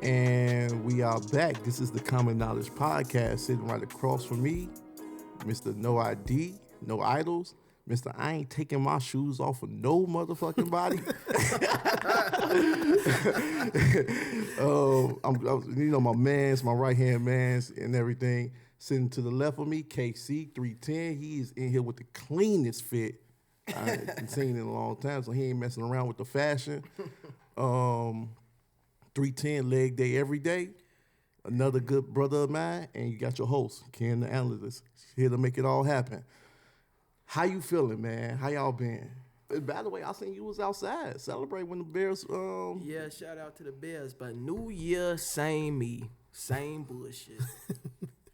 And we are back. This is the Common Knowledge Podcast. Sitting right across from me, Mr. No ID, No Idols. Mr. I ain't taking my shoes off of no motherfucking body. My mans, my right hand mans, and everything. Sitting to the left of me, KC 310. He is in here with the cleanest fit I've seen in a long time, so he ain't messing around with the fashion. 310 leg day every day. Another good brother of mine, and you got your host, Ken the analyst, here to make it all happen. How you feeling, man? How y'all been? By the way, I seen you was outside celebrate when the Bears. Yeah, shout out to the Bears, but New Year, same me, same bullshit.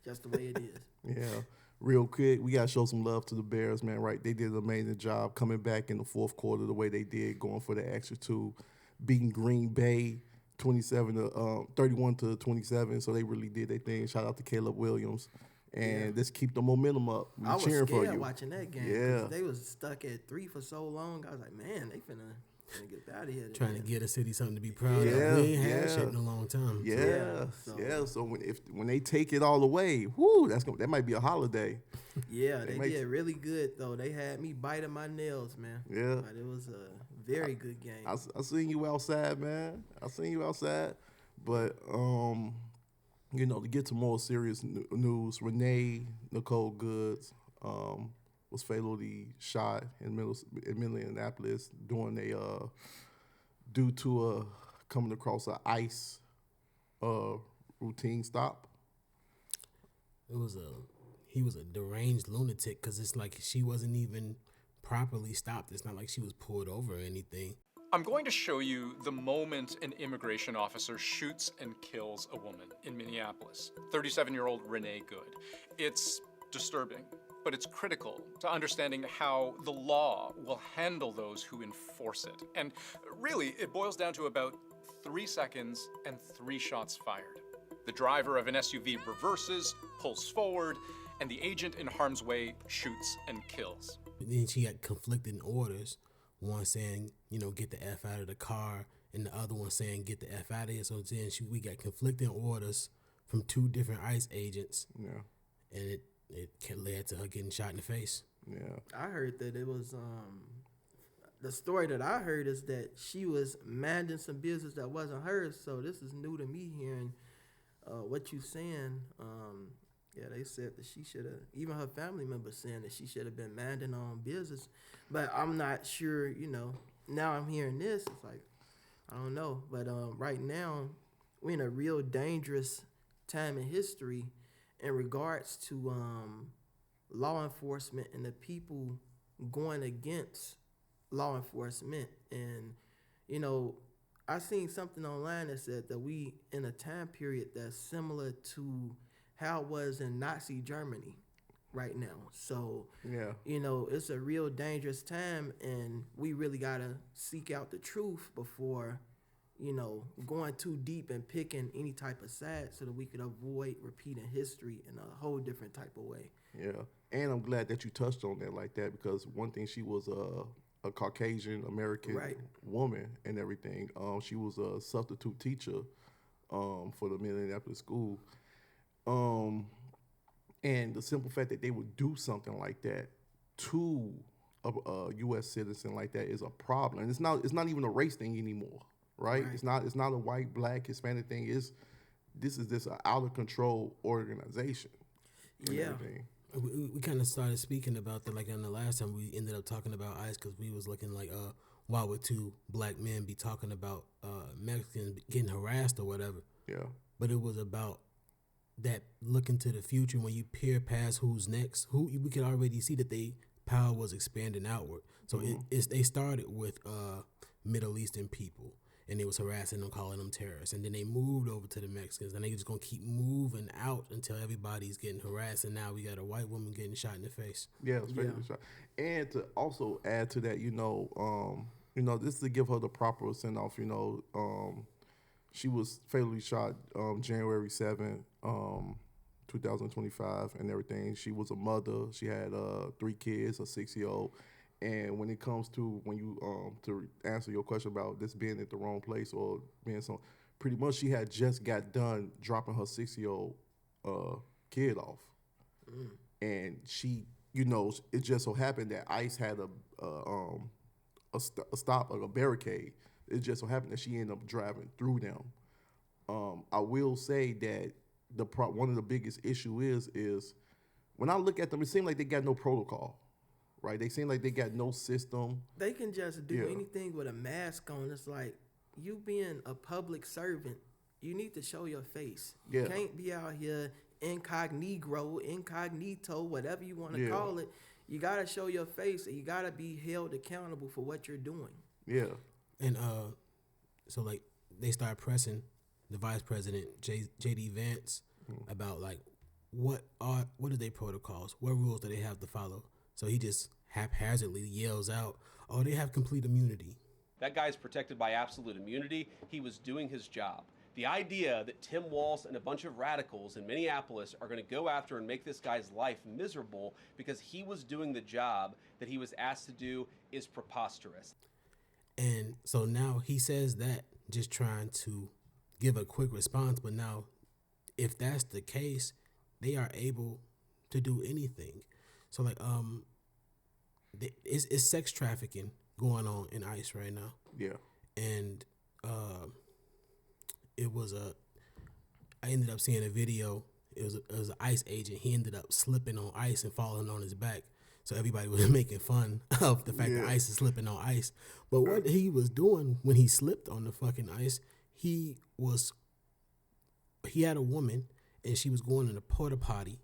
Just the way it is. Yeah, real quick, we gotta show some love to the Bears, man. Right, they did an amazing job coming back in the fourth quarter the way they did, going for the extra two, beating Green Bay 31 to 27. So they really did their thing. Shout out to Caleb Williams. And let's keep the momentum up. I was cheering scared for you. Watching that game. Yeah. They was stuck at 3 for so long. I was like, man, they finna get out of here. Trying to get a city something to be proud of. Yeah, We ain't had shit in a long time. Yeah. So when they take it all away, whoo, that might be a holiday. Yeah, they did really good though. They had me biting my nails, man. Yeah. But it was a very good game. I seen you outside, man. I seen you outside. But to get to more serious news, Renee Nicole Goods was fatally shot in Minneapolis due to coming across an ICE routine stop. He was a deranged lunatic because it's like she wasn't even properly stopped. It's not like she was pulled over or anything. I'm going to show you the moment an immigration officer shoots and kills a woman in Minneapolis, 37-year-old Renee Good. It's disturbing, but it's critical to understanding how the law will handle those who enforce it. And really, it boils down to about 3 seconds and 3 shots fired. The driver of an SUV reverses, pulls forward, and the agent in harm's way shoots and kills. Then she had conflicting orders. One saying, get the F out of the car, and the other one saying, get the F out of here. So then we got conflicting orders from 2 different ICE agents. Yeah. And it led to her getting shot in the face. Yeah. I heard that it was, the story that I heard is that she was minding some business that wasn't hers. So this is new to me hearing what you saying. Yeah, they said that she should have, even her family members saying that she should have been minding her own business. But I'm not sure, now I'm hearing this, it's like, I don't know. But right now, we're in a real dangerous time in history in regards to law enforcement and the people going against law enforcement. And, I seen something online that said that we in a time period that's similar to how it was in Nazi Germany right now. So, it's a real dangerous time, and we really got to seek out the truth before, going too deep and picking any type of side so that we could avoid repeating history in a whole different type of way. Yeah, and I'm glad that you touched on that like that, because one thing, she was a Caucasian American woman and everything. She was a substitute teacher for the Minneapolis school. And the simple fact that they would do something like that to a U.S. citizen like that is a problem. And it's not even a race thing anymore, right? It's not a white, black, Hispanic thing. This is an out of control organization. Yeah. We kind of started speaking about that, like on the last time we ended up talking about ICE, because we was looking like, why would 2 black men be talking about Mexicans getting harassed or whatever? Yeah. But it was about that looking to the future. When you peer past who's next, we could already see that they power was expanding outward. So they started with Middle Eastern people, and they was harassing them, calling them terrorists, and then they moved over to the Mexicans, and they just gonna keep moving out until everybody's getting harassed, and now we got a white woman getting shot in the face. Yeah, shot. And to also add to that, this is to give her the proper send off. She was fatally shot January 7th, 2025, and everything. She was a mother. She had 3 kids, a 6-year-old. And when it comes to when you to answer your question about this being at the wrong place or being some pretty much she had just got done dropping her 6-year-old kid off, and she, it just so happened that ICE had a stop, a barricade. It just so happened that she ended up driving through them. I will say that one of the biggest issue is when I look at them, it seems like they got no protocol, right? They seem like they got no system. They can just do anything with a mask on. It's like, you being a public servant, you need to show your face. You can't be out here incognito, whatever you want to call it. You got to show your face, and you got to be held accountable for what you're doing. Yeah. And so like they start pressing the vice president, J.D. Vance, about like what are their protocols? What rules do they have to follow? So he just haphazardly yells out, "Oh, they have complete immunity." That guy's protected by absolute immunity. He was doing his job. The idea that Tim Walz and a bunch of radicals in Minneapolis are going to go after and make this guy's life miserable because he was doing the job that he was asked to do is preposterous. And so now he says that just trying to give a quick response, but now if that's the case, they are able to do anything. So like it's sex trafficking going on in ICE right now. Yeah. And I ended up seeing a video. It was an ICE agent. He ended up slipping on ice and falling on his back. So everybody was making fun of the fact that ICE is slipping on ice. But what he was doing when he slipped on the fucking ice, he had a woman and she was going in a porta potty,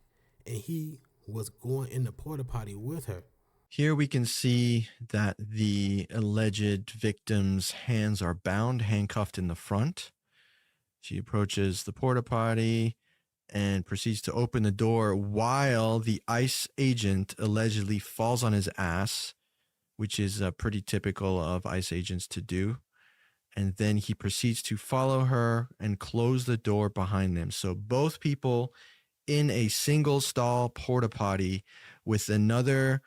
and he was going in the porta potty with her. Here we can see that the alleged victim's hands are bound, handcuffed in the front. She approaches the porta potty and proceeds to open the door while the ICE agent allegedly falls on his ass, which is pretty typical of ICE agents to do. And then he proceeds to follow her and close the door behind them. So both people in a single stall porta potty with another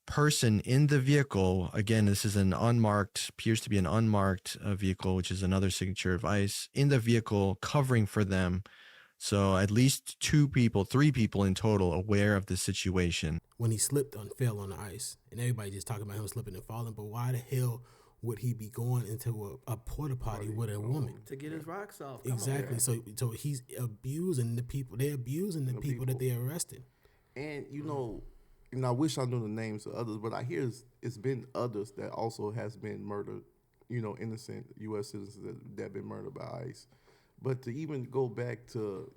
person in the vehicle. Again, this is appears to be an unmarked vehicle, which is another signature of ICE, in the vehicle covering for them. So at least 3 people in total aware of the situation. When he slipped and fell on the ice, and everybody just talking about him slipping and falling, but why the hell would he be going into a porta potty with a woman? To get his rocks off. Exactly. So he's abusing the people. They're abusing the people that they arrested. And, I wish I knew the names of others, but I hear it's been others that also has been murdered, innocent U.S. citizens that have been murdered by ICE. But to even go back to,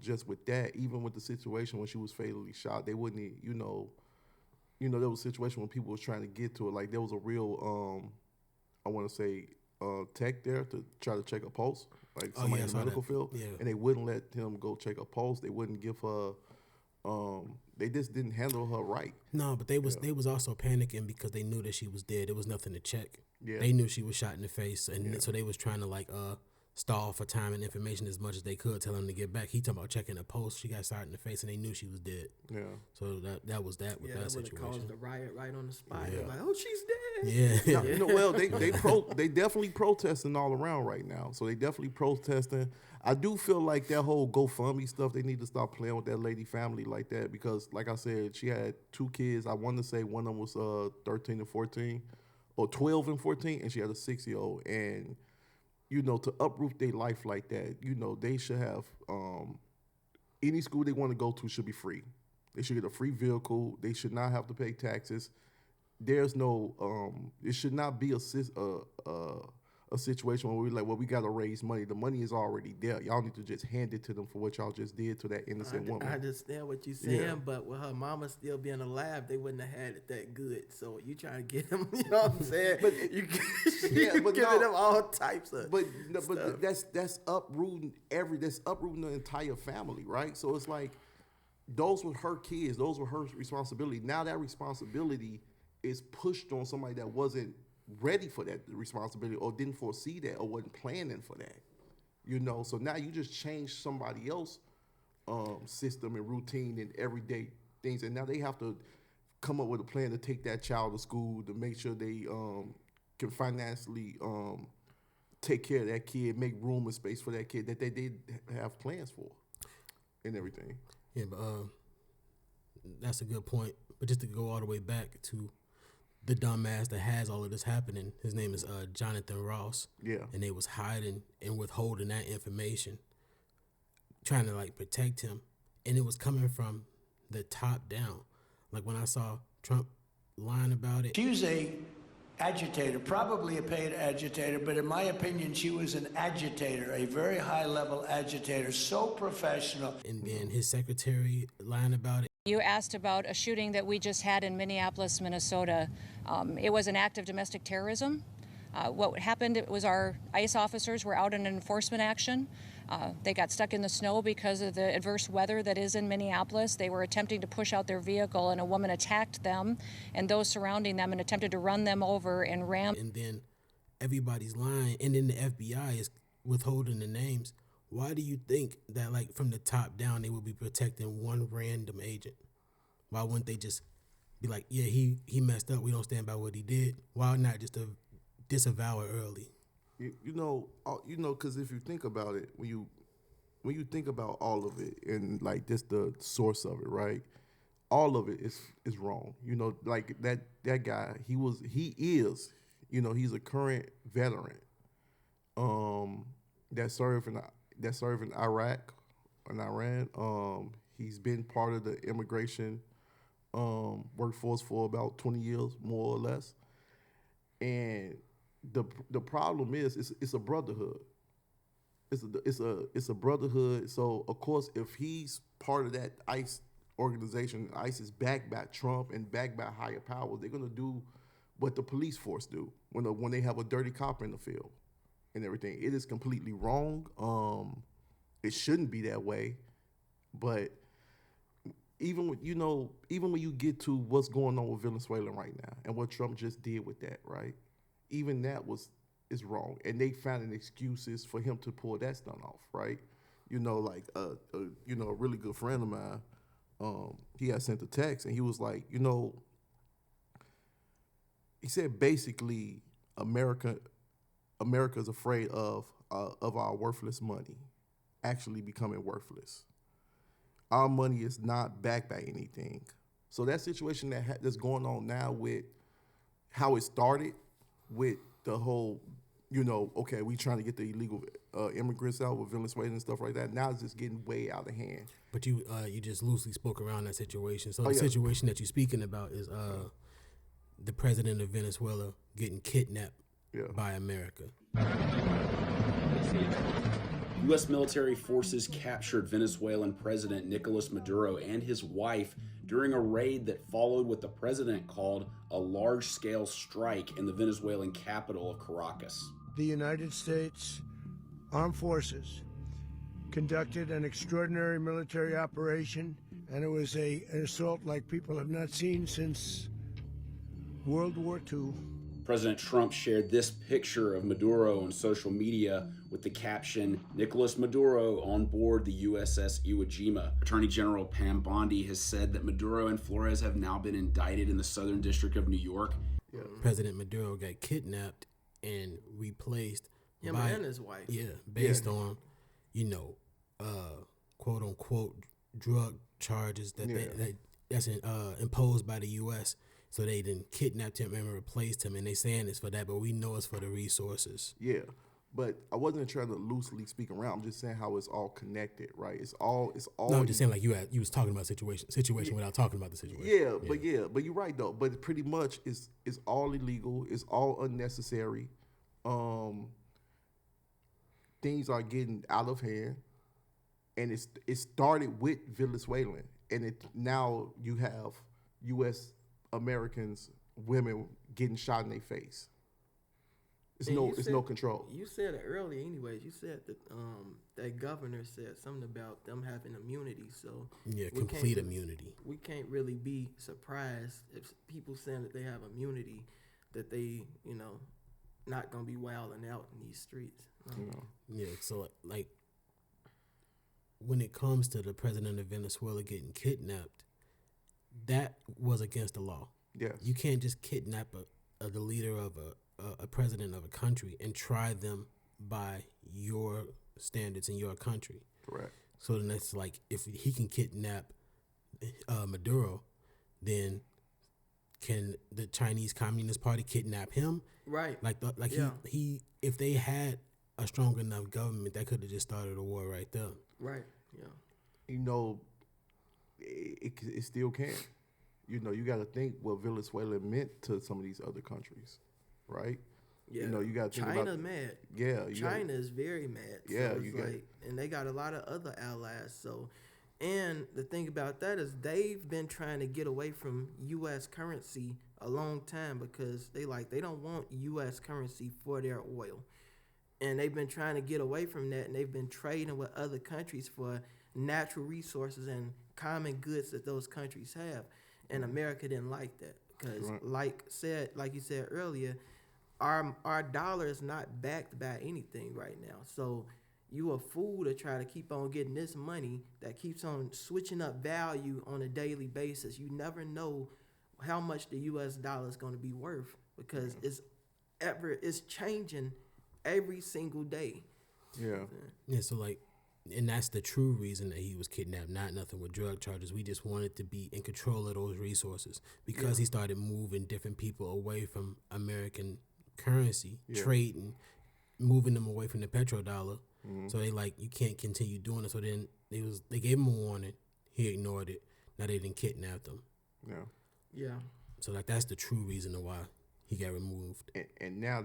just with that, even with the situation when she was fatally shot, they wouldn't, there was a situation when people was trying to get to it. Like there was a real, I want to say, tech there to try to check a pulse, like somebody in the medical field. Yeah. And they wouldn't let him go check a pulse. They wouldn't give her, they just didn't handle her right. No, but they was also panicking because they knew that she was dead. There was nothing to check. Yeah. They knew she was shot in the face, and so they was trying to stall for time and information as much as they could, tell him to get back. He talking about checking a pulse. She got shot in the face, and they knew she was dead. Yeah. So that was that with that situation. situation. Caused the riot right on the spot. Yeah. Like, oh, she's dead. Yeah. Well, they definitely protesting all around right now. So they definitely protesting. I do feel like that whole GoFundMe stuff, they need to stop playing with that lady family like that, because like I said, she had 2 kids. I want to say one of them was 13 and 14 or 12 and 14, and she had a 6-year-old. And to uproot their life like that, they should have any school they want to go to should be free. They should get a free vehicle. They should not have to pay taxes. There's no, it should not be a situation where we're like, well, we got to raise money. The money is already there. Y'all need to just hand it to them for what y'all just did to that innocent woman. I understand what you're saying, but with her mama still being alive, they wouldn't have had it that good. So you trying to get them, you know what I'm saying? But you giving them all types of But stuff. that's uprooting the entire family, right? So it's like those were her kids, those were her responsibility. Now that responsibility is pushed on somebody that wasn't ready for that responsibility or didn't foresee that or wasn't planning for that. So now you just change somebody else's system and routine and everyday things, and now they have to come up with a plan to take that child to school to make sure they can financially take care of that kid, make room and space for that kid that they did have plans for, and everything. Yeah, but that's a good point. But just to go all the way back to the dumbass that has all of this happening, his name is Jonathan Ross. Yeah. And they was hiding and withholding that information, trying to like protect him, and it was coming from the top down. Like when I saw Trump lying about it. She was a agitator, probably a paid agitator, but in my opinion, she was an agitator, a very high-level agitator, so professional. And then his secretary lying about it. You asked about a shooting that we just had in Minneapolis, Minnesota. It was an act of domestic terrorism. What happened was our ICE officers were out in an enforcement action. They got stuck in the snow because of the adverse weather that is in Minneapolis. They were attempting to push out their vehicle, and a woman attacked them and those surrounding them and attempted to run them over and ram. And then everybody's lying, and then the FBI is withholding the names. Why do you think that, like, from the top down, they would be protecting one random agent? Why wouldn't they just be like, yeah, he messed up, we don't stand by what he did? Why not just disavow it early? You know, because if you think about it, when you think about all of it and like just the source of it, right? All of it is wrong. You know, like that guy, he is, you know, he's a current veteran, that served in Iraq and Iran. He's been part of the immigration workforce for about 20 years, more or less, and the problem is it's a brotherhood. It's a brotherhood. So of course, if he's part of that ICE organization, ICE is backed by Trump and backed by higher powers. They're gonna do what the police force do when they have a dirty cop in the field and everything. It is completely wrong. It shouldn't be that way, but even when you get to what's going on with Venezuela right now and what Trump just did with that, right? Even that is wrong, and they found excuses for him to pull that stunt off, right? You know, like a really good friend of mine, he had sent a text, and he was like, he said basically America's afraid of our worthless money actually becoming worthless. Our money is not backed by anything. So that situation that's going on now with how it started with the whole, okay, we trying to get the illegal immigrants out with Venezuela and stuff like that. Now it's just getting way out of hand. But you just loosely spoke around that situation. So the situation that you're speaking about is the president of Venezuela getting kidnapped by America. U.S. military forces captured Venezuelan President Nicolas Maduro and his wife during a raid that followed what the president called a large-scale strike in the Venezuelan capital of Caracas. The United States Armed Forces conducted an extraordinary military operation, and it was an assault like people have not seen since World War II. President Trump shared this picture of Maduro on social media with the caption, "Nicolas Maduro on board the USS Iwo Jima." Attorney General Pam Bondi has said that Maduro and Flores have now been indicted in the Southern District of New York. Yeah. President Maduro got kidnapped and replaced him and his wife. Yeah, based on, quote unquote drug charges that's imposed by the U.S. So they then kidnapped him and replaced him, and they saying it's for that, but we know it's for the resources. Yeah, but I wasn't trying to loosely speak around. I'm just saying how it's all connected, right? It's all. No, I'm just saying like you was talking about situation without talking about the situation. Yeah, but you're right though. But pretty much it's all illegal. It's all unnecessary. Things are getting out of hand, and it started with Venezuelan, and now you have U.S. Americans, women getting shot in their face. It's no control. You said it earlier, anyways. You said that that governor said something about them having immunity. So complete immunity. We can't really be surprised if people saying that they have immunity, that they not gonna be wilding out in these streets. Yeah. So like when it comes to the president of Venezuela getting kidnapped, that was against the law. Yes. You can't just kidnap the leader of a president of a country and try them by your standards in your country. Correct. So then it's like, if he can kidnap Maduro, then can the Chinese Communist Party kidnap him? Right. He if they had a strong enough government, that could have just started a war right there. Right. Yeah. You know, it still can. You know, you got to think what Venezuela meant to some of these other countries, right? Yeah. You know, you got to think China about mad. Yeah. China is very mad. Yeah, So it's and they got a lot of other allies. So, and the thing about that is they've been trying to get away from U.S. currency a long time because they don't want U.S. currency for their oil. And they've been trying to get away from that, and they've been trading with other countries for natural resources and common goods that those countries have. And America didn't like that because, like you said earlier, our dollar is not backed by anything right now. So you a fool to try to keep on getting this money that keeps on switching up value on a daily basis. You never know how much the U.S. dollar is going to be worth because it's changing every single day. Yeah, so and that's the true reason that he was kidnapped, not nothing with drug charges. We just wanted to be in control of those resources because he started moving different people away from American currency, trading, moving them away from the petrodollar. So they you can't continue doing it. So then they gave him a warning. He ignored it. Now they didn't kidnap them. Yeah. So that's the true reason why he got removed. And now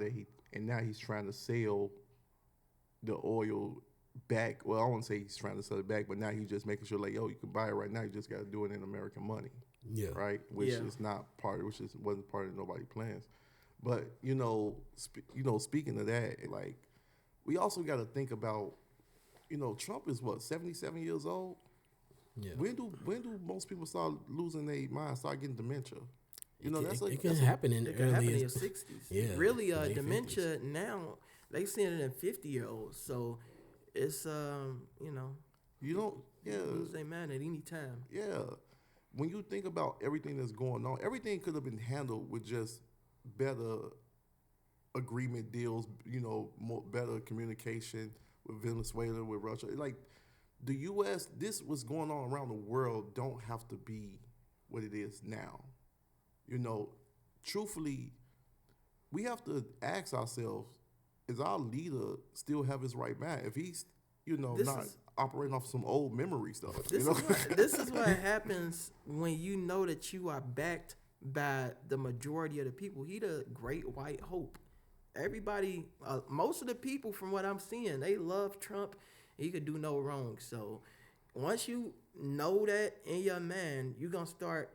he's trying to sell the oil back. Well, I won't say he's trying to sell it back, but now he's just making sure you can buy it right now. You just got to do it in American money. Yeah. Right. Which is not wasn't part of nobody's plans. But speaking of that, we also got to think about, Trump is 77 years old. Yeah. When do most people start losing their mind, start getting dementia? It can happen in your 60s. Yeah. Really, dementia 50s. Now they seeing it in 50-year-olds. So it's you don't lose their mind at any time. Yeah. When you think about everything that's going on, everything could have been handled with just better agreement deals, better communication with Venezuela, with Russia. The U.S., this what's going on around the world don't have to be what it is now. Truthfully, we have to ask ourselves, is our leader still have his right mind? If he's, not operating off some old memory stuff. This is what happens when you know that you are backed by the majority of the people. He the great white hope. Everybody, most of the people from what I'm seeing, they love Trump. He could do no wrong. So once you know that in your mind, you're gonna start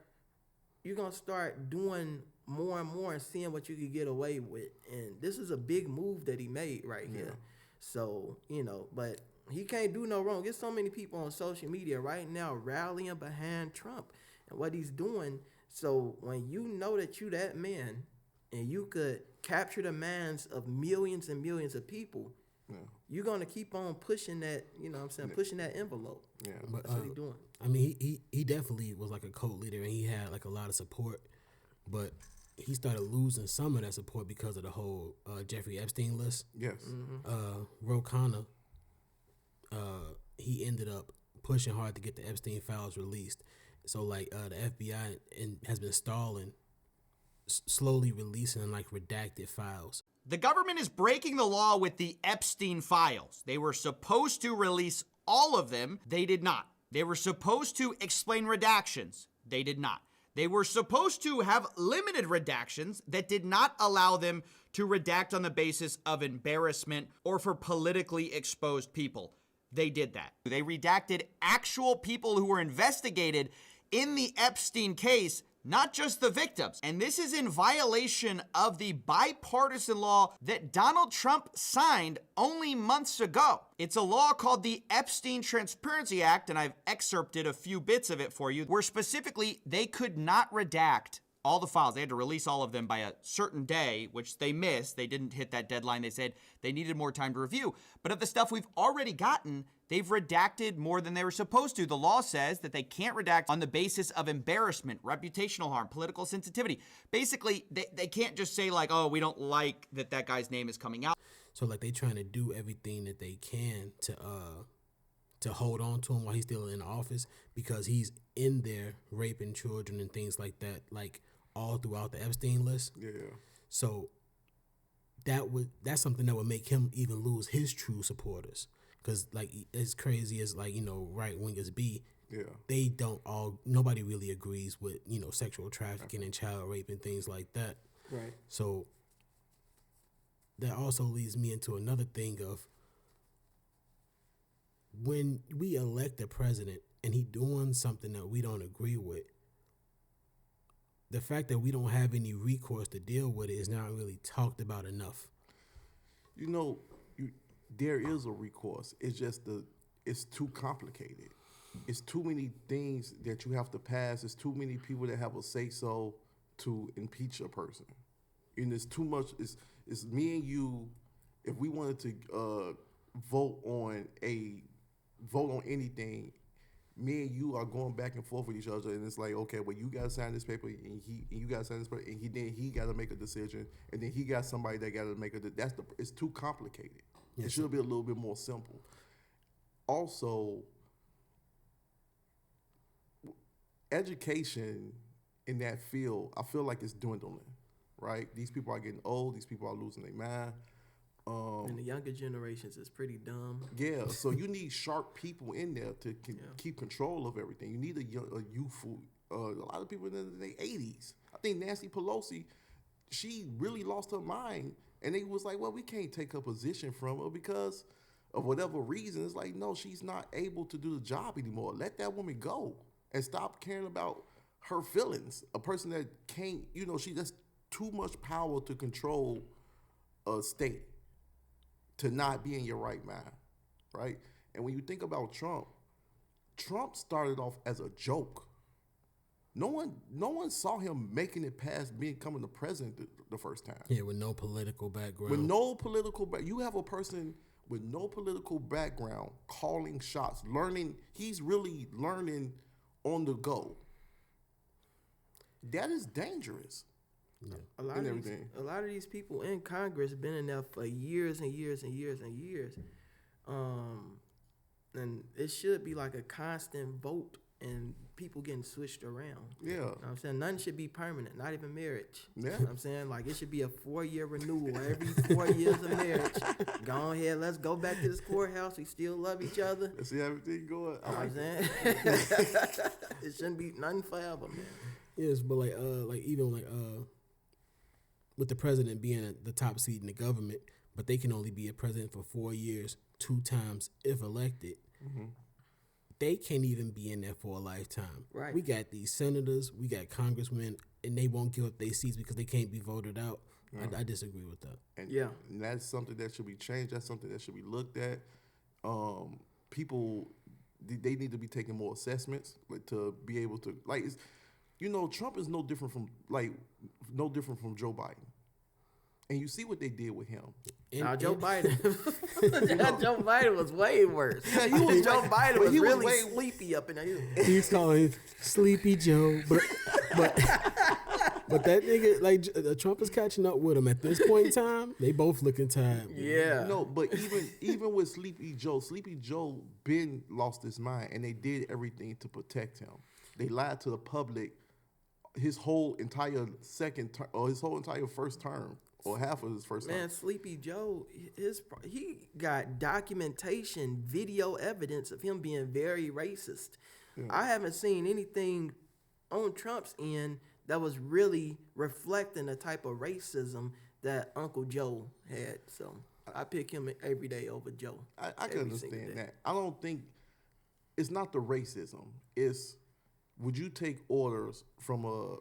doing more and more and seeing what you could get away with. And this is a big move that he made right here. So, but he can't do no wrong. There's so many people on social media right now rallying behind Trump and what he's doing. So when you know that you that man and you could capture the minds of millions and millions of people, you're going to keep on pushing that, pushing that envelope. Yeah. But, that's what he's doing. I mean, he definitely was a cult leader, and he had a lot of support, but he started losing some of that support because of the whole Jeffrey Epstein list. Yes. Ro Khanna, he ended up pushing hard to get the Epstein files released. So the FBI has been stalling, slowly releasing redacted files. The government is breaking the law with the Epstein files. They were supposed to release all of them. They did not. They were supposed to explain redactions. They did not. They were supposed to have limited redactions that did not allow them to redact on the basis of embarrassment or for politically exposed people. They did that. They redacted actual people who were investigated in the Epstein case, not just the victims. And this is in violation of the bipartisan law that Donald Trump signed only months ago. It's a law called the Epstein Transparency Act, and I've excerpted a few bits of it for you, where specifically they could not redact all the files. They had to release all of them by a certain day, which they missed. They didn't hit that deadline. They said they needed more time to review. But of the stuff we've already gotten, they've redacted more than they were supposed to. The law says that they can't redact on the basis of embarrassment, reputational harm, political sensitivity. Basically, they can't just say like, oh, we don't like that guy's name is coming out. So like they trying to do everything that they can to hold on to him while he's still in office, because he's in there raping children and things like that, like all throughout the Epstein list. Yeah. So that's something that would make him even lose his true supporters. Because like as crazy as like, right wingers be, they nobody really agrees with, sexual trafficking and child rape and things like that. Right. So that also leads me into another thing of when we elect a president and he doing something that we don't agree with, the fact that we don't have any recourse to deal with it is not really talked about enough. There is a recourse. It's just it's too complicated. It's too many things that you have to pass. It's too many people that have a say-so to impeach a person. And it's too much. It's me and you. If we wanted to vote on anything, me and you are going back and forth with each other, and it's like, okay, well, you gotta sign this paper, and you gotta sign this paper, and he gotta make a decision, and then he got somebody that gotta make it's too complicated. Yes, it should be a little bit more simple. Also, education in that field, I feel like it's dwindling. Right? These people are getting old. These people are losing their mind. And the younger generations is pretty dumb. Yeah, so you need sharp people in there to keep control of everything. You need a youthful, a lot of people in their 80s. I think Nancy Pelosi, she really lost her mind, and they was like, well, we can't take her position from her because of whatever reason. It's like, no, she's not able to do the job anymore. Let that woman go and stop caring about her feelings. A person that can't, that's too much power to control a state, to not be in your right mind, right? And when you think about Trump started off as a joke. No one saw him making it past becoming the president the first time. Yeah, with no political background. You have a person with no political background calling shots, learning. He's really learning on the go. That is dangerous. Yeah. A lot of these people in Congress been in there for years and years and years and years. And it should be like a constant vote and people getting switched around. Yeah. You know what I'm saying? Nothing should be permanent, not even marriage. Yeah. You know what I'm saying? Like, it should be a 4-year renewal every 4 years of marriage. Go ahead, let's go back to this courthouse. We still love each other. Let's see everything going. You know what I'm saying? It shouldn't be nothing forever, man. Yes, but with the president being at the top seat in the government, but they can only be a president for 4 years, 2 times if elected. Mm-hmm. They can't even be in there for a lifetime. Right. We got these senators, we got congressmen, and they won't give up their seats because they can't be voted out. I disagree with that. And that's something that should be changed. That's something that should be looked at. People, they need to be taking more assessments to be able to Trump is no different from Joe Biden. And you see what they did with him. Joe Biden. Joe Biden was way worse. Yeah, he was. Joe Biden was really sleepy up in there. He's calling Sleepy Joe, but that nigga, Trump is catching up with him at this point in time. They both looking tired. Yeah. No, but even with Sleepy Joe been lost his mind, and they did everything to protect him. They lied to the public his whole entire first term. Or half of his first time. Man, Sleepy Joe, he got documentation, video evidence of him being very racist. Yeah. I haven't seen anything on Trump's end that was really reflecting the type of racism that Uncle Joe had. So I pick him every day over Joe. I can understand that. I don't think it's not the racism. It's would you take orders from a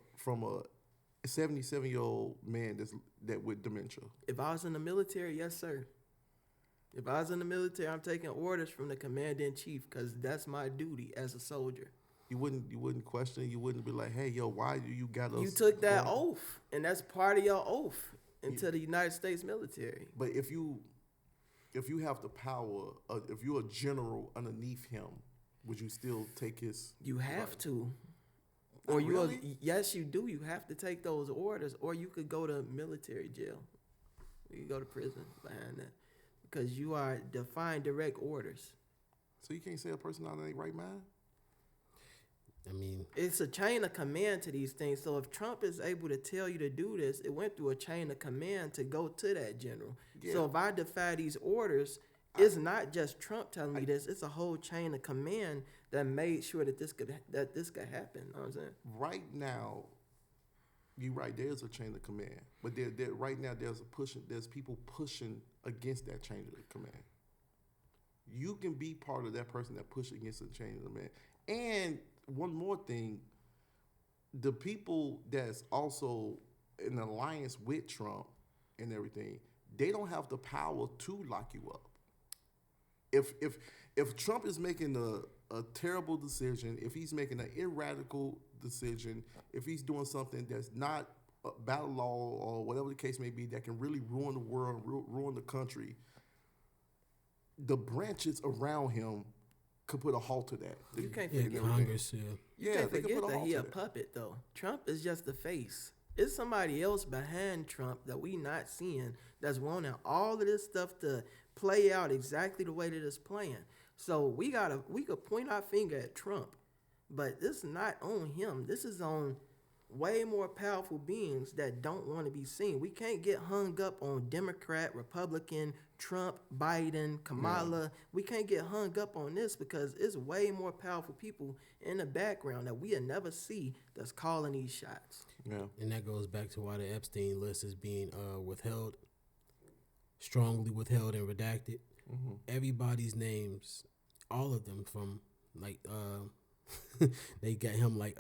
77-year-old man that with dementia? If I was in the military, yes, sir. If I was in the military, I'm taking orders from the commander-in-chief because that's my duty as a soldier. You wouldn't question. You wouldn't be like, hey, yo, why do you got us? You took that oath, and that's part of your oath into the United States military. But if you have the power, if you're a general underneath him, would you still take his? You have to. Oh, Or you really? yes, you do. You have to take those orders, or you could go to military jail. You could go to prison behind that because you are defying direct orders. So you can't say a person out of their right mind? I mean, It's a chain of command to these things. So if Trump is able to tell you to do this, it went through a chain of command to go to that general. Yeah. So if I defy these orders, it's not just Trump telling me this. It's a whole chain of command that made sure that this could happen. You know what I'm saying? Right now, you're right. There's a chain of command, but there right now there's people pushing against that chain of command. You can be part of that person that push against the chain of command. And one more thing, the people that's also in alliance with Trump and everything, they don't have the power to lock you up. If Trump is making a terrible decision, if he's making an irradical decision, if he's doing something that's not battle law or whatever the case may be that can really ruin the world, ruin the country, the branches around him could put a halt to that. You can't yeah, forget Congress, yeah. You can't forget that he a puppet, though. Trump is just the face. It's somebody else behind Trump that we not seeing that's wanting all of this stuff to play out exactly the way that it's playing. So we could point our finger at Trump, but this is not on him. This is on way more powerful beings that don't want to be seen. We can't get hung up on Democrat, Republican, Trump, Biden, Kamala. Yeah. We can't get hung up on this because it's way more powerful people in the background that we'll never see that's calling these shots. Yeah. And that goes back to why the Epstein list is being withheld, strongly withheld and redacted. Mm-hmm. Everybody's names, all of them from like, they got him like,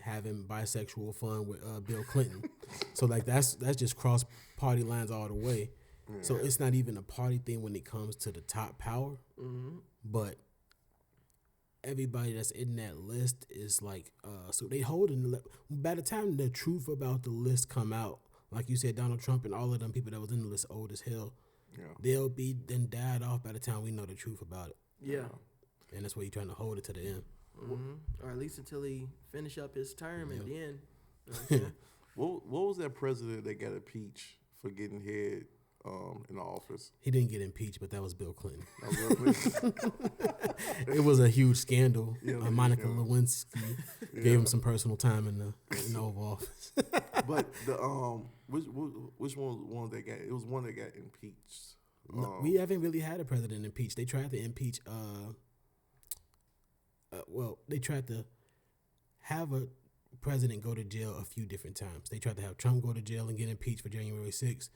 having bisexual fun with Bill Clinton. So like that's just cross party lines all the way. Yeah. So it's not even a party thing when it comes to the top power. Mm-hmm. But everybody that's in that list is like, so they holding, by the time the truth about the list come out, like you said, Donald Trump and all of them people that was in the list old as hell, they'll be then died off by the time we know the truth about it. Yeah. And that's why you're trying to hold it to the end. Mm-hmm. Or at least until he finish up his term, and then. Okay. What was that president that got impeached for getting head in the office? He didn't get impeached, but that was Bill Clinton. It was a huge scandal. Monica Lewinsky gave him some personal time in the Oval Office. But the which one that got? It was one that got impeached. No, we haven't really had a president impeached. They tried to impeach. They tried to have a president go to jail a few different times. They tried to have Trump go to jail and get impeached for January 6th.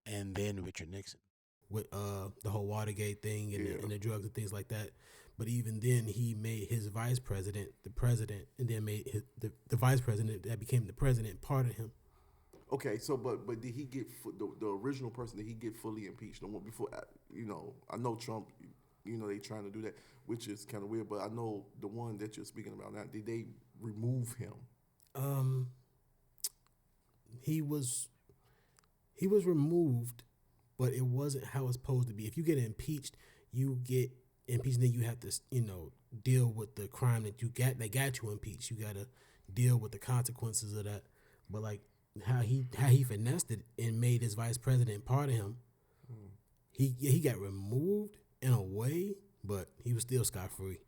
And then Richard Nixon. With the whole Watergate thing and the drugs and things like that. But even then, he made his vice president the president, and then made the vice president that became the president part of him. Okay, so but did he get the original person? Did he get fully impeached? The one before, I know Trump. They trying to do that, which is kind of weird. But I know the one that you're speaking about now. Did they remove him? He was removed, but it wasn't how it's supposed to be. If you get impeached, and then you have to, deal with the crime that they got you impeached. You got to deal with the consequences of that. But like how he finessed it and made his vice president part of him, he got removed in a way, but he was still scot-free.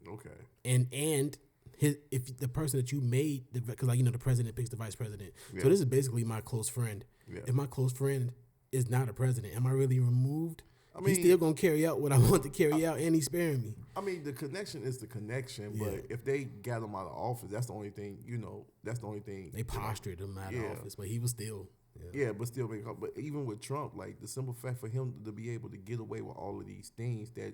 Okay. And if the person that you made, because the president picks the vice president. Yeah. So this is basically my close friend. Yeah. If my close friend is not a president, am I really removed? He's still gonna carry out what I want to carry out, and he's sparing me. The connection is the connection, but if they got him out of office, that's the only thing. That's the only thing. They postured him out of office, but he was still. Yeah, but still, but even with Trump, like the simple fact for him to be able to get away with all of these things that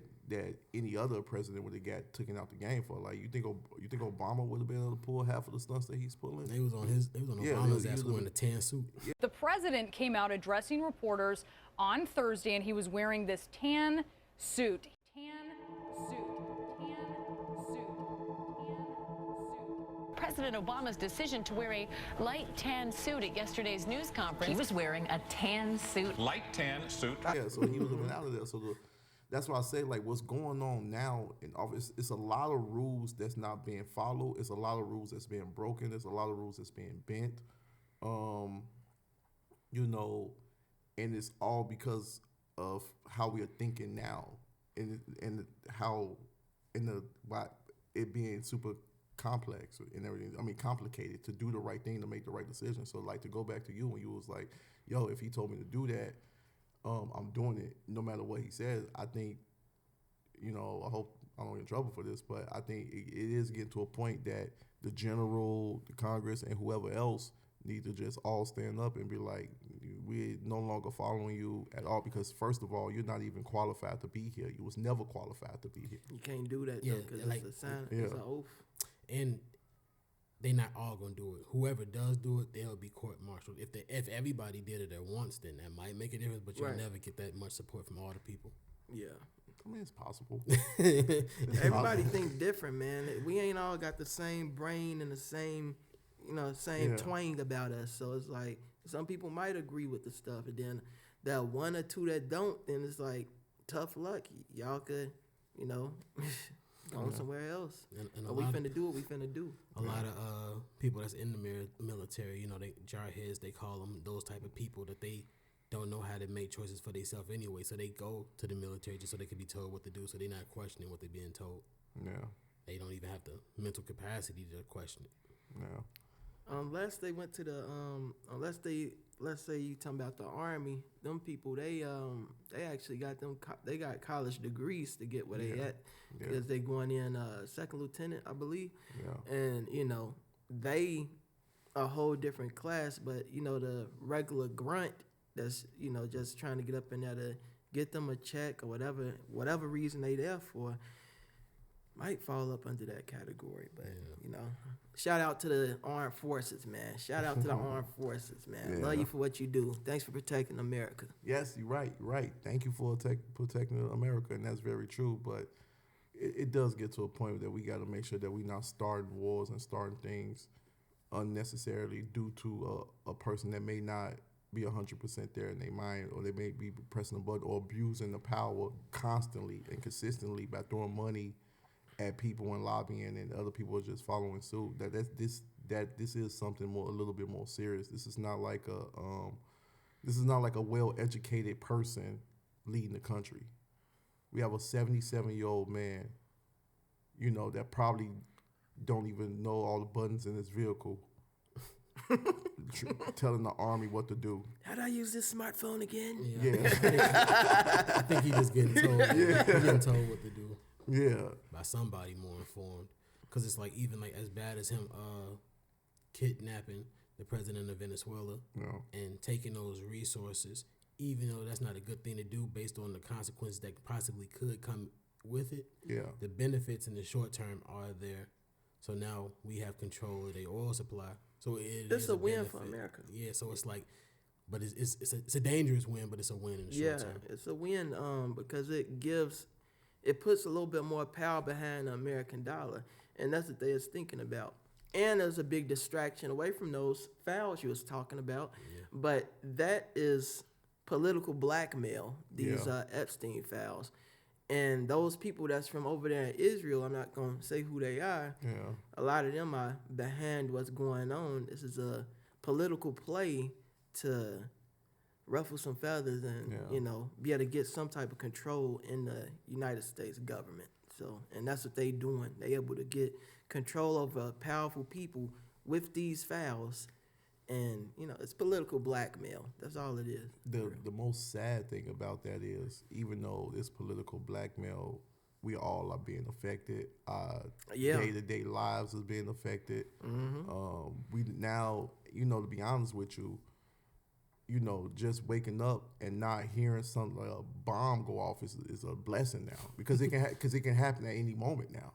any other president would have got taken out the game for, like you think Obama would have been able to pull half of the stunts that he's pulling? They was on Obama's ass wearing a tan suit. Yeah. The president came out addressing reporters on Thursday, and he was wearing this tan suit. President Obama's decision to wear a light tan suit at yesterday's news conference. He was wearing a tan suit. Light tan suit. Yeah, so he was living out of there. So that's why I say, like, what's going on now in office, it's a lot of rules that's not being followed. It's a lot of rules that's being broken. There's a lot of rules that's being bent. You know, and it's all because of how we are thinking now, and how why it being super complex and everything. I mean, complicated to do the right thing, to make the right decision. So, like, to go back to you when you was like, yo, if he told me to do that, I'm doing it no matter what he says. I think, you know, I hope I don't get in trouble for this, but I think it is getting to a point that the general, the Congress, and whoever else need to just all stand up and be like, we're no longer following you at all, because first of all, you're not even qualified to be here. You was never qualified to be here. You can't do that, because like, it's a sign, yeah. it's an oath. And they're not all gonna do it. Whoever does do it, they'll be court-martialed. If everybody did it at once, then that might make a difference. But you'll never get that much support from all the people. Yeah. I mean, it's possible. Everybody think different, man. We ain't all got the same brain and the same, twang about us. So it's like some people might agree with the stuff, and then that one or two that don't, then it's like tough luck. Y'all could, go somewhere else. And but we finna do what we finna do. A lot of people that's in the military, they jarheads, they call them, those type of people that they don't know how to make choices for themselves anyway. So they go to the military just so they can be told what to do. So they're not questioning what they're being told. Yeah. They don't even have the mental capacity to question it. Yeah. Unless they went to the let's say you talking about the Army, them people they actually got they got college degrees to get where they at, because they going in second lieutenant, I believe. Yeah. And they a whole different class, but the regular grunt that's just trying to get up in there to get them a check or whatever reason they there for, might fall up under that category. But shout out to the armed forces, man. Shout out to the armed forces, man. Love you for what you do. Thanks for protecting America. Yes, you're right. You're right. Thank you for protecting America, and that's very true. But it does get to a point that we got to make sure that we're not starting wars and starting things unnecessarily due to a person that may not be 100% there in their mind, or they may be pressing a button or abusing the power constantly and consistently by throwing money at people and lobbying, and other people are just following suit. This is something a little bit more serious. This is not like a well-educated person leading the country. We have a 77-year-old man, that probably don't even know all the buttons in his vehicle, telling the Army what to do. How do I use this smartphone again? Yeah. I think he just getting told. Getting told what to do. Yeah. By somebody more informed. Because it's like, even like as bad as him kidnapping the president of Venezuela and taking those resources, even though that's not a good thing to do based on the consequences that possibly could come with it. Yeah. The benefits in the short term are there. So now we have control of the oil supply. So it's a win for America. Yeah, so it's like, but it's a dangerous win, but it's a win in the short term. Yeah, it's a win because it puts a little bit more power behind the American dollar, and that's what they was thinking about. And there's a big distraction away from those files you was talking about, but that is political blackmail, these Epstein files. And those people that's from over there in Israel, I'm not going to say who they are. Yeah. A lot of them are behind what's going on. This is a political play to ruffle some feathers and, be able to get some type of control in the United States government. So, and that's what they doing. They able to get control over powerful people with these files. And, it's political blackmail. That's all it is. The most sad thing about that is, even though it's political blackmail, we all are being affected. Day-to-day lives is being affected. Mm-hmm. We now, to be honest with you, just waking up and not hearing something like a bomb go off is a blessing now, because it can happen at any moment now.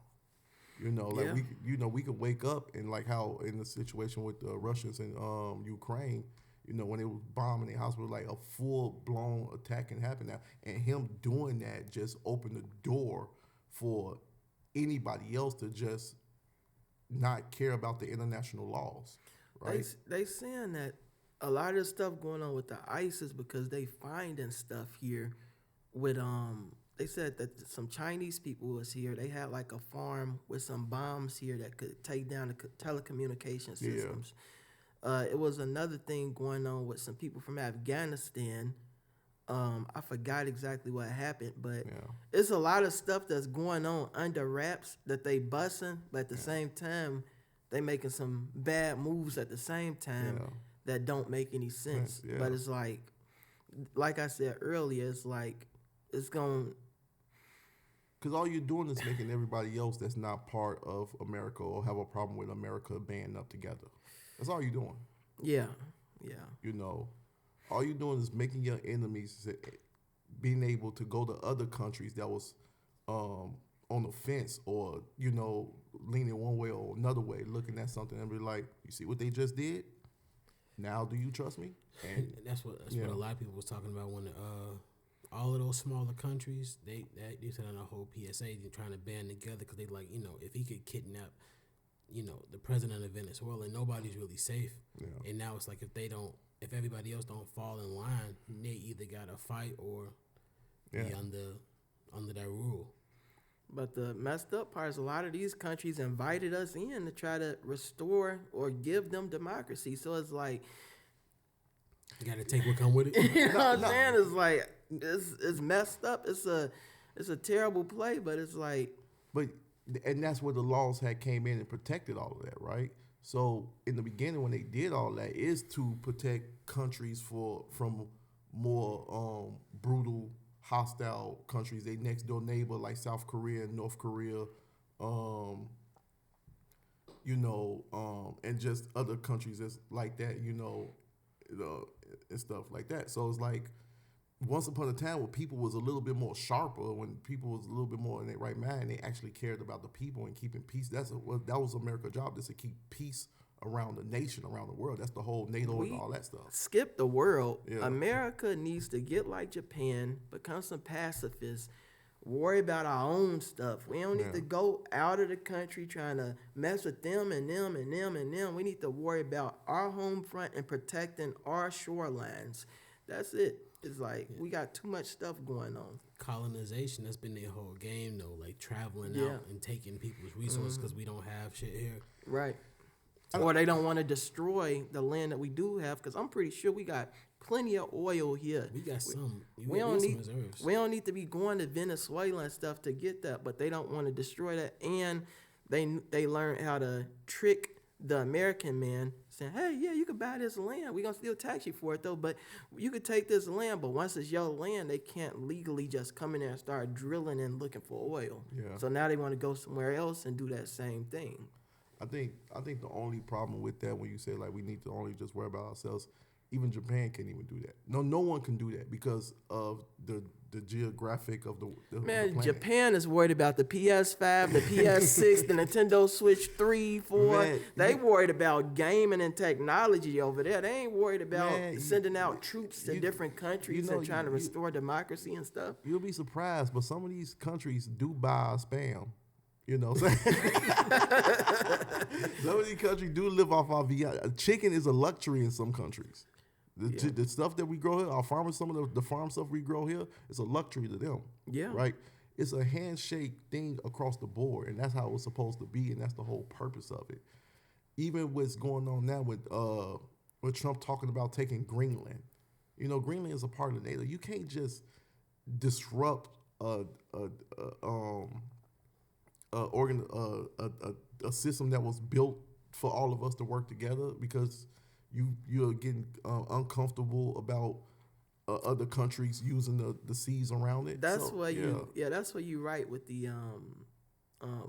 We could wake up, and like how in the situation with the Russians in Ukraine, when they were bombing the hospital, like a full-blown attack can happen now. And him doing that just opened the door for anybody else to just, not care about the international laws, right? They saying that a lot of the stuff going on with the ICE is because they finding stuff here with they said that some Chinese people was here. They had like a farm with some bombs here that could take down the telecommunication systems. It was another thing going on with some people from Afghanistan. I forgot exactly what happened, but it's a lot of stuff that's going on under wraps that they busting, but at the same time, they making some bad moves at the same time that don't make any sense. But it's like I said earlier, it's like it's going. Because all you're doing is making everybody else that's not part of America or have a problem with America banding up together. That's all you're doing. Yeah. You know, all you're doing is making your enemies being able to go to other countries that was on the fence or, you know, leaning one way or another way, looking at something and be like, you see what they just did? Now do you trust me? And that's what a lot of people was talking about when all of those smaller countries, they said on the whole PSA, they're trying to band together because they like, you know, if he could kidnap, you know, the president of Venezuela, nobody's really safe. And now it's like if everybody else don't fall in line, they either got to fight or be under that rule. But the messed up part is a lot of these countries invited us in to try to restore or give them democracy. So it's like, you got to take what come with it. You know what I'm saying? It's like it's messed up. It's a terrible play, but it's like. And that's where the laws had came in and protected all of that, right? So in the beginning, when they did all that, is to protect countries from more brutal, hostile countries. They next door neighbor like South Korea and North Korea, you know, and just other countries that's like that, you know, and stuff like that. So it's like once upon a time when people was a little bit more sharper, when people was a little bit more in their right mind, they actually cared about the people and keeping peace. That was America's job, just to keep peace around the nation, around the world. That's the whole NATO and all that stuff. Skip the world. Yeah. America needs to get like Japan, become some pacifists, worry about our own stuff. We don't need to go out of the country trying to mess with them and them and them and them. We need to worry about our home front and protecting our shorelines. That's it. It's like we got too much stuff going on. Colonization, that's been their whole game, though. Like traveling out and taking people's resources because we don't have shit here. Right. Or they don't want to destroy the land that we do have, because I'm pretty sure we got plenty of oil here. We got some. We don't need to be going to Venezuela and stuff to get that, but they don't want to destroy that. And they learned how to trick the American man, saying, hey, yeah, you can buy this land. We're going to still tax you for it, though, but you could take this land. But once it's your land, they can't legally just come in there and start drilling and looking for oil. Yeah. So now they want to go somewhere else and do that same thing. I think the only problem with that, when you say like we need to only just worry about ourselves, even Japan can't even do that. No one can do that because of the geographic of the planet. Japan is worried about the PS5, the PS6, the Nintendo Switch 3, 4. They worried about gaming and technology over there. They ain't worried about sending out troops to different countries and trying to restore democracy and stuff. You'll be surprised, but some of these countries do buy spam. You know what I'm saying? Some of these countries do live off our VI. Chicken is a luxury in some countries. The stuff that we grow here, our farmers, some of the farm stuff we grow here, it's a luxury to them. Yeah. Right? It's a handshake thing across the board, and that's how it was supposed to be, and that's the whole purpose of it. Even what's going on now with Trump talking about taking Greenland. You know, Greenland is a part of NATO. You can't just disrupt a system that was built for all of us to work together because you're getting uncomfortable about other countries using the seas around it. That's why that's what you right with the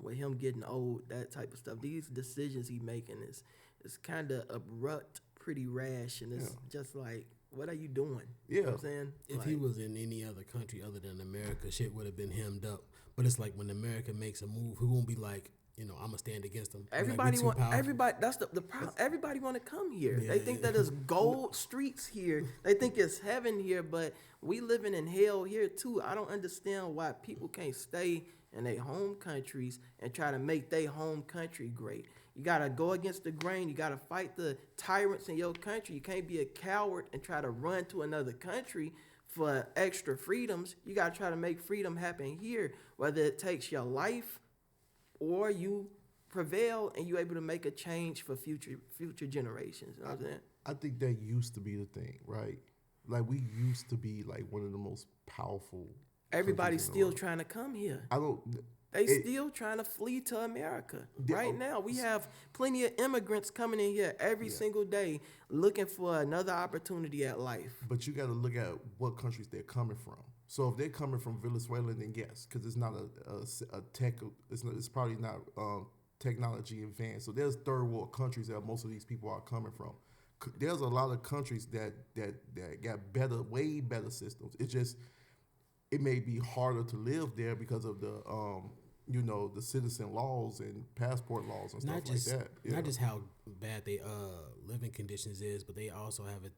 with him getting old, that type of stuff. These decisions he making is kind of abrupt, pretty rash, and it's just like, what are you doing? Yeah, you know what I'm saying? If he was in any other country other than America, shit would have been hemmed up. But it's like when America makes a move, who won't be like, you know, I'm gonna stand against them. Everybody that's the problem. Everybody want to come here. They think that there's gold streets here. They think it's heaven here, but we living in hell here too. I don't understand why people can't stay in their home countries and try to make their home country great. You got to go against the grain. You got to fight the tyrants in your country. You can't be a coward and try to run to another country for extra freedoms. You got to try to make freedom happen here, whether it takes your life or you prevail and you're able to make a change for future generations. You know what I'm saying? I think that used to be the thing, right? Like, we used to be like one of the most powerful. Everybody's still trying to come here. They still trying to flee to America. Right now, we have plenty of immigrants coming in here every single day looking for another opportunity at life. But you got to look at what countries they're coming from. So if they're coming from Venezuela, then yes, because it's not a tech. It's probably not technology advanced. So there's third world countries that most of these people are coming from. There's a lot of countries that got way better systems. It may be harder to live there because of the the citizen laws and passport laws and stuff like that. Not just how bad they living conditions is, but they also have a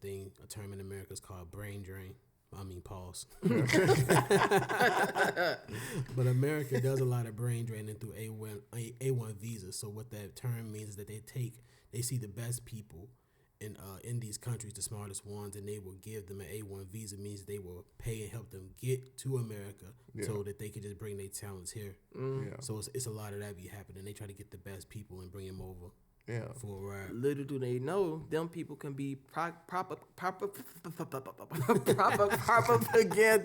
term in America is called brain drain. I mean, pause. But America does a lot of brain draining through A1 visas. So what that term means is that they see the best people in these countries, the smartest ones, and they will give them an A1 visa. Means they will pay and help them get to America so that they can just bring their talents here. So it's a lot of that be happening. They try to get the best people and bring them over. For a ride. Little do they know, them people can be propaganda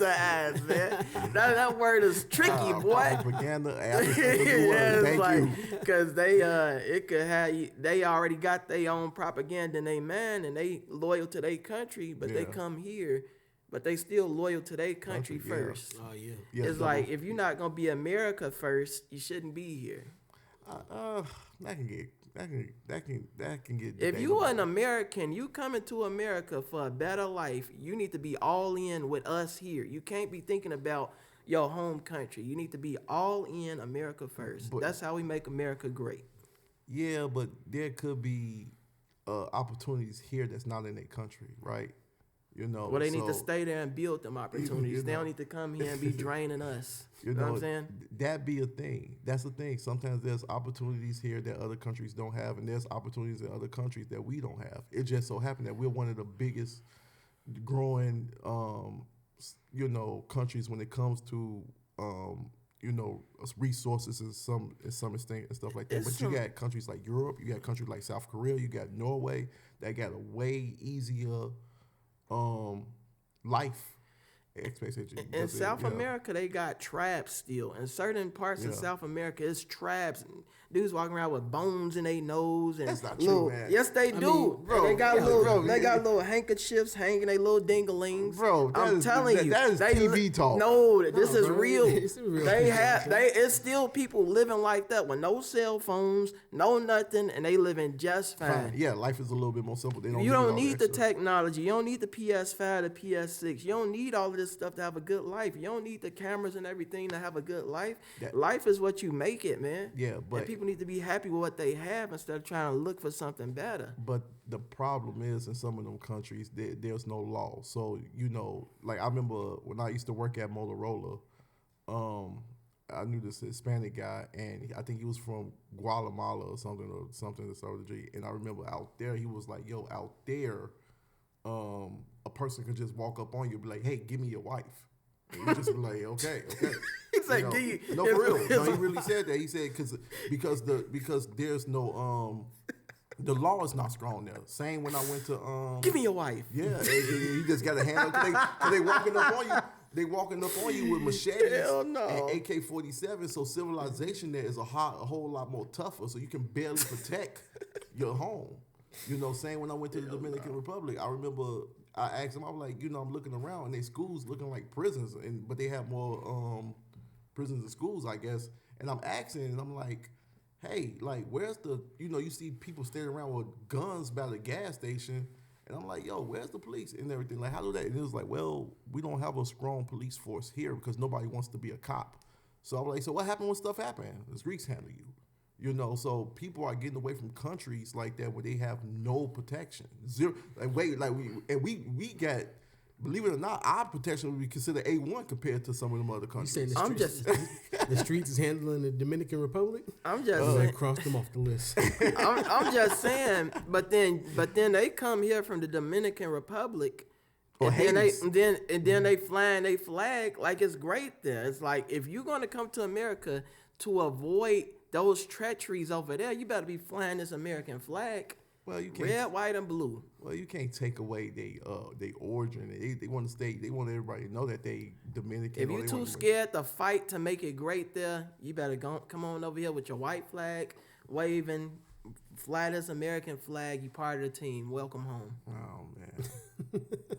ass, man. That word is tricky, boy. Propaganda ass. Because it could have they already got their own propaganda in their mind, and they loyal to their country, but they come here. But they still loyal to their country first. Oh yeah. It's like, if you're not gonna be America first, you shouldn't be here. That can get. If you are an American, you coming to America for a better life, you need to be all in with us here. You can't be thinking about your home country. You need to be all in America first. That's how we make America great. Yeah, but there could be opportunities here that's not in their country, right? Well, they need to stay there and build them opportunities. They don't need to come here and be draining us. You know what I'm saying? That be a thing. That's the thing. Sometimes there's opportunities here that other countries don't have, and there's opportunities in other countries that we don't have. It just so happened that we're one of the biggest growing, countries when it comes to, resources and some extent and stuff like that. But you got countries like Europe, you got countries like South Korea, you got Norway that got a way easier life expectation. In South America, they got trabs still. In certain parts of South America, it's trabs. Dudes walking around with bones in their nose. And that's not true, man. Yes, they do. Bro, they got little handkerchiefs hanging, they little dinglings. Bro, I'm telling you, that is TV talk. No, this is real. It's still people living like that with no cell phones, no nothing, and they living just fine. Yeah, life is a little bit more simple. You don't need the technology. You don't need the PS5, the PS6. You don't need all of this stuff to have a good life. You don't need the cameras and everything to have a good life. Life is what you make it, man. Yeah, but people need to be happy with what they have instead of trying to look for something better. But the problem is, in some of them countries, there's no law. So, like I remember when I used to work at Motorola, I knew this Hispanic guy, and I think he was from Guatemala or something to start with the G. And I remember out there, he was like, yo, out there, a person could just walk up on you and be like, hey, give me your wife. And you just be like, okay. He's like, no, for real. No, he really said that. He said because there's no the law is not strong there. Same when I went to give me your wife. Yeah, you just got to handle because they walking up on you. They walking up on you with machetes and AK-47. So civilization there is a whole lot more tougher. So you can barely protect your home. Same when I went to the Dominican Republic, I remember I asked them, I was like, I'm looking around and they schools looking like prisons, but they have more prisons and schools, I guess. And I'm asking, and I'm like, hey, like, where's the, you see people standing around with guns by the gas station, and I'm like, yo, where's the police and everything? Like, how do that? And it was like, well, we don't have a strong police force here because nobody wants to be a cop. So I'm like, so what happened when stuff happened? The streets handle you. So people are getting away from countries like that where they have no protection, zero. We got believe it or not, our protection would be considered A1 compared to some of them other You countries. saying I'm just, the streets is handling the Dominican Republic? I'm just They saying, crossed them off the list. I'm just saying. But then they come here from the Dominican Republic. Or And Hades. then they flying they flag like it's great there. It's like if you're gonna come to America to avoid those treacheries over there, you better be flying this American flag. Well, you can't. Red, white, and blue. Well, you can't take away they origin. They want to stay. They want everybody to know that they Dominican. If you're too scared to fight to make it great there, you better come on over here with your white flag, waving, fly this American flag. You part of the team. Welcome home. Oh man,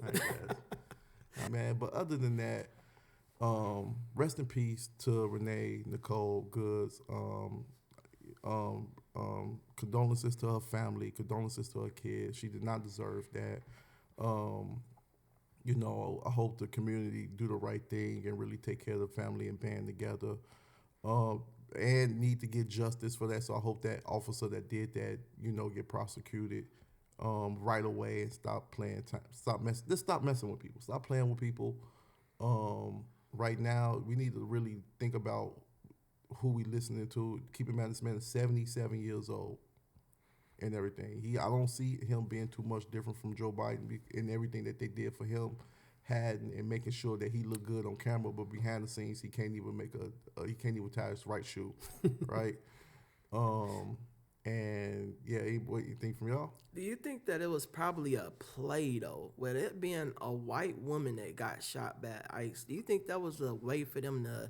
I guess. Man. But other than that, rest in peace to Renee Nicole Goods. Condolences to her family, condolences to her kids. She did not deserve that. You know, I hope the community do the right thing and really take care of the family and band together. And need to get justice for that. So I hope that officer that did that, you know, get prosecuted right away and stop playing. Stop messing with people. Stop playing with people. Right now, we need to really think about who we listening to. Keep in mind, this man is 77 years old and everything. I don't see him being too much different from Joe Biden in everything that they did for him, and making sure that he looked good on camera, but behind the scenes he can't even he can't even tie his right shoe, right? And yeah, what you think from y'all? Do you think that it was probably a play though, with it being a white woman that got shot by ICE? Do you think that was a way for them to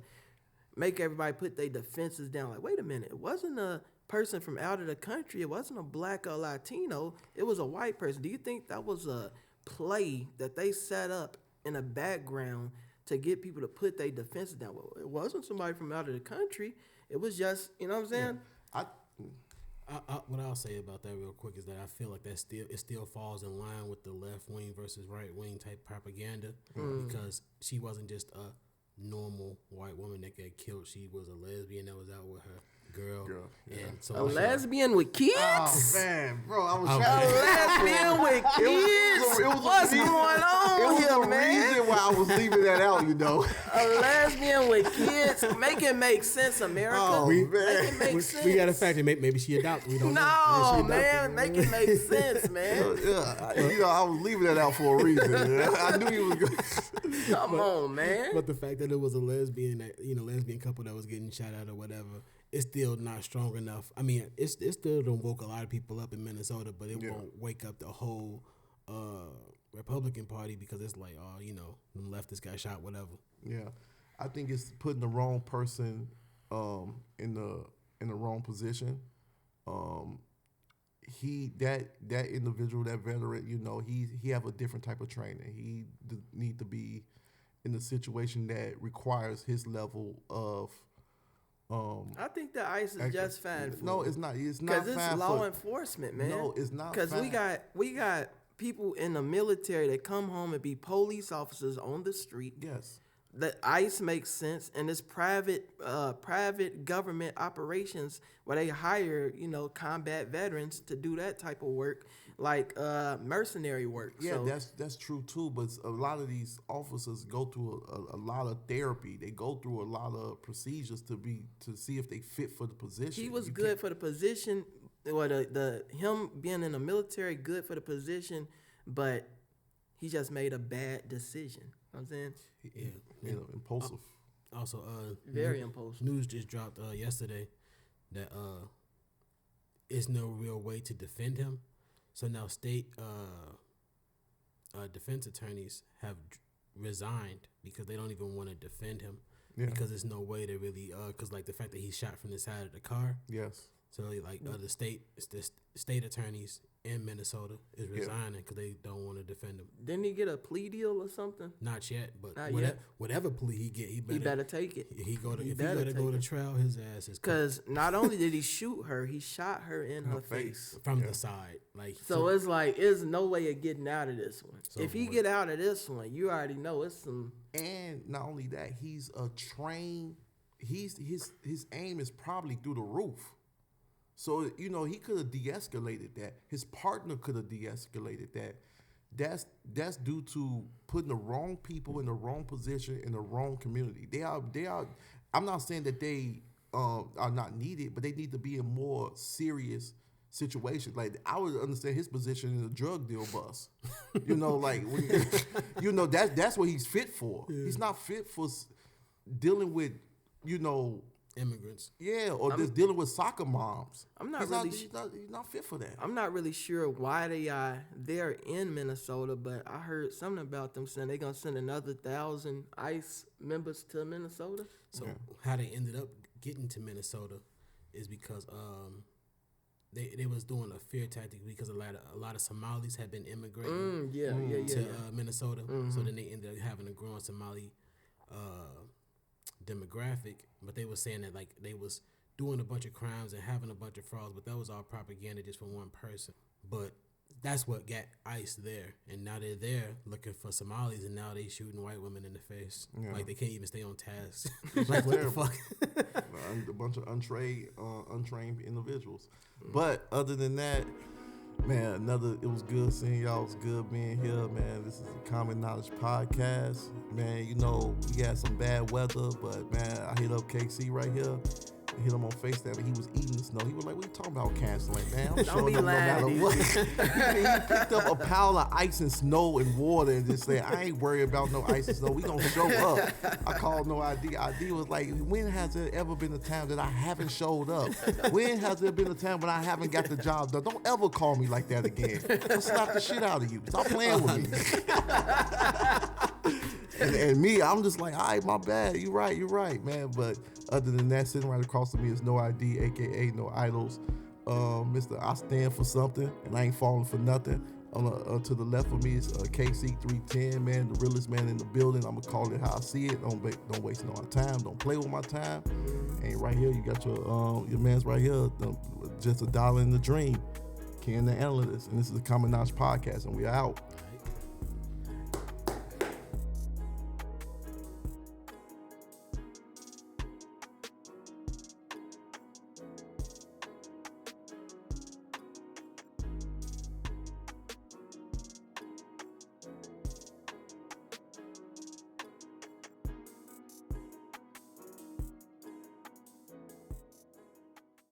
make everybody put their defenses down? Like, wait a minute, it wasn't a person from out of the country. It wasn't a black or Latino. It was a white person. Do you think that was a play that they set up in the background to get people to put their defenses down? Well, it wasn't somebody from out of the country. It was just, you know what I'm saying? Yeah. What I'll say about that real quick is that I feel like it still falls in line with the left wing versus right wing type propaganda, because she wasn't just a normal white woman that got killed. She was a lesbian that was out with her girl. Yeah. And so A lesbian with kids? Oh man, bro, I was A lesbian with kids? What's going on here, It was the man? reason why I was leaving that out, you know. A lesbian with kids? Make it make sense, America. Oh, Make man. it make sense. we got a factor. Maybe she adopted. We don't know. No, man, make it make sense, man. Yeah, you know, I was leaving that out for a reason. Man. I knew he was good. Come on, man. But the fact that it was a lesbian couple that was getting shot at or whatever, it's still not strong enough. I mean, it still don't woke a lot of people up in Minnesota, but it won't wake up the whole Republican Party, because it's like, oh, you know, the leftists got shot, whatever. Yeah, I think it's putting the wrong person in the wrong position. That individual, that veteran, you know, he have a different type of training. He need to be in a situation that requires his level of. I think the ICE is just fine for No, it. it's not. It's not Because it's law enforcement, man. No, it's not. Because we got people in the military that come home and be police officers on the street. Yes. The ICE makes sense, and it's private government operations where they hire, you know, combat veterans to do that type of work, like mercenary work. Yeah, so, that's true too. But a lot of these officers go through a lot of therapy. They go through a lot of procedures to see if they fit for the position. he was good for the position. Or him being in the military, good for the position, but he just made a bad decision. You know what I'm saying? Yeah, impulsive. Also, very impulsive. News just dropped yesterday that there's no real way to defend him. So now state defense attorneys have resigned because they don't even want to defend him, because there's no way to really because like the fact that he shot from the side of the car. Yes. So like the state attorneys in Minnesota is resigning because they don't want to defend him. Didn't he get a plea deal or something? Not yet, but Not yet. whatever plea he get, he better take it. If he go to trial, his ass is because not only did he shoot her, he shot her in her face from the side. Like so, it's like there's no way of getting out of this one. So if he get out of this one, you already know it's some. And not only that, he's a trained. His aim is probably through the roof. So, you know, he could have de-escalated that. His partner could have de-escalated that. that's due to putting the wrong people in the wrong position in the wrong community. They are. I'm not saying that they are not needed, but they need to be in more serious situations. Like I would understand his position in a drug deal bus. You know, like when, that's what he's fit for. Yeah. He's not fit for dealing with immigrants. Yeah, or just dealing with soccer moms. He's not fit for that. I'm not really sure why they're in Minnesota, but I heard something about them saying they're gonna send another 1,000 ICE members to Minnesota. So how they ended up getting to Minnesota is because they was doing a fear tactic because a lot of Somalis had been immigrating to Minnesota. So then they ended up having a growing Somali demographic, but they were saying that like they was doing a bunch of crimes and having a bunch of frauds, but that was all propaganda just from one person. But that's what got ICE there, and now they're there looking for Somalis, and now they shooting white women in the face. Like they can't even stay on task. Like what the fuck? A bunch of untrained individuals. But other than that, man, it was good seeing y'all. It was good being here, man. This is the Common Knowledge Podcast. Man, we had some bad weather, but man, I hit up KC right here. I hit him on FaceTime, and he was eating the snow. He was like, what are you talking about canceling, man? I'm showing up no matter what. He picked up a pile of ice and snow and water and just said, I ain't worried about no ice and snow. We gonna show up. I called No ID. ID was like, when has there ever been a time that I haven't showed up? When has there been a time when I haven't got the job done? Don't ever call me like that again. I'll slap the shit out of you. Stop playing with me. And me, I'm just like, all right, my bad. You're right, man. But other than that, sitting right across from me is No ID, a.k.a. No Idols. Mr. I stand for something, and I ain't falling for nothing. To the left of me is KC310, man, the realest man in the building. I'm going to call it how I see it. Don't waste no time. Don't play with my time. And right here, you got your man's right here, just $1 in the dream. Ken the Analyst. And this is the Common Knowledge Podcast, and we are out.